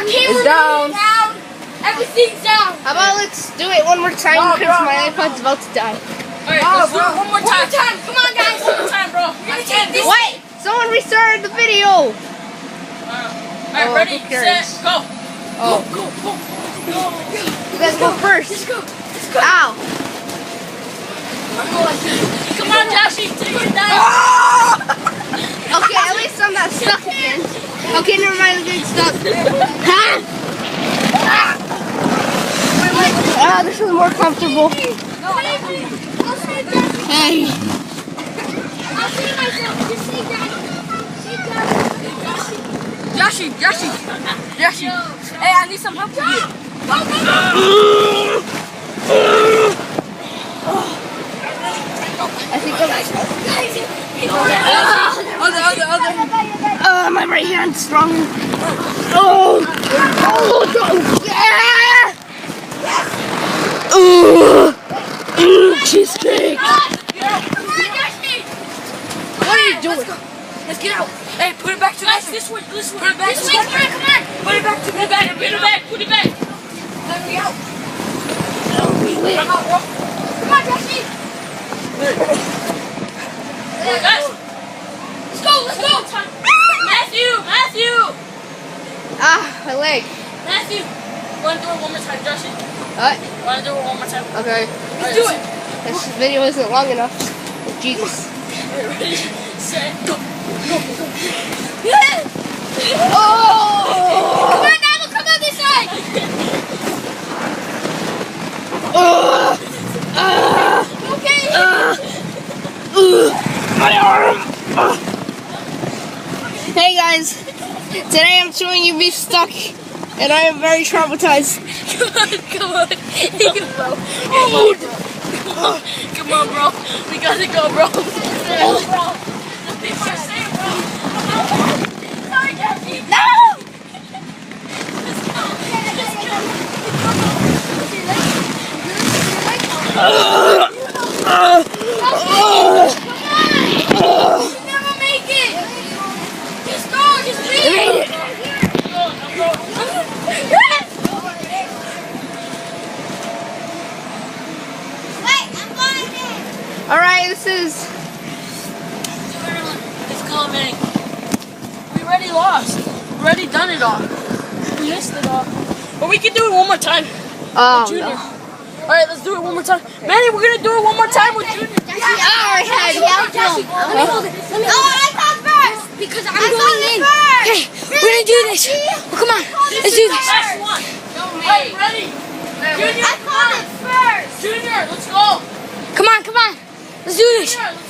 It's down. Everything's down. How about let's do it one more time because my iPod's about to die. Alright, let's do it one more time. Come on, guys. One more time, bro. We're gonna take this. Wait! Someone restarted the video! Alright, ready, set, go. Oh. Go. You guys go first. Let's go. Ow! Come on, Joshy. Take it down. Okay, at least I'm not stuck again. Okay, never mind, I'm getting stuck. This is more comfortable. Hey. I'll see myself. Just say Joshy. Hey, I need some help from you. I think I'm my right hand's strong. Cheesecake. Come on, Joshy. What are you doing? Let's get out. Hey, put it back to this way. Put it back. This way. Come on. Put it back. Put it back. Let me out. Come on, bro. Come on, Joshy. Guys. Let's go. Matthew. My leg. Matthew. Want to do it one more time, Joshy? What? Want to do it one more time? Okay. Let's do it. This video isn't long enough. Jesus. Ready, set, go. Yeah. Oh! Come on, now, come on this side. Okay. My arm. Hey guys, today I'm showing you me stuck, and I am very traumatized. Come on, bro. We gotta go, bro. The things are safe, bro. Sorry, Jackie. No! Never make it. Just go, just leave. I made it. Alright, this is... It's coming. We already lost. We already done it all. We missed it all. But we can do it one more time with Junior. No. Alright, let's do it one more time. Manny, we're gonna do it one more time with Junior. Alright, Let me hold it. I thought first Because I'm going in. first. Okay, we're gonna do this. Oh, come on. Let's do this. Alright, ready? Junior, I thought it first. Junior, let's go. Come on. Let's do this. Junior, let's go.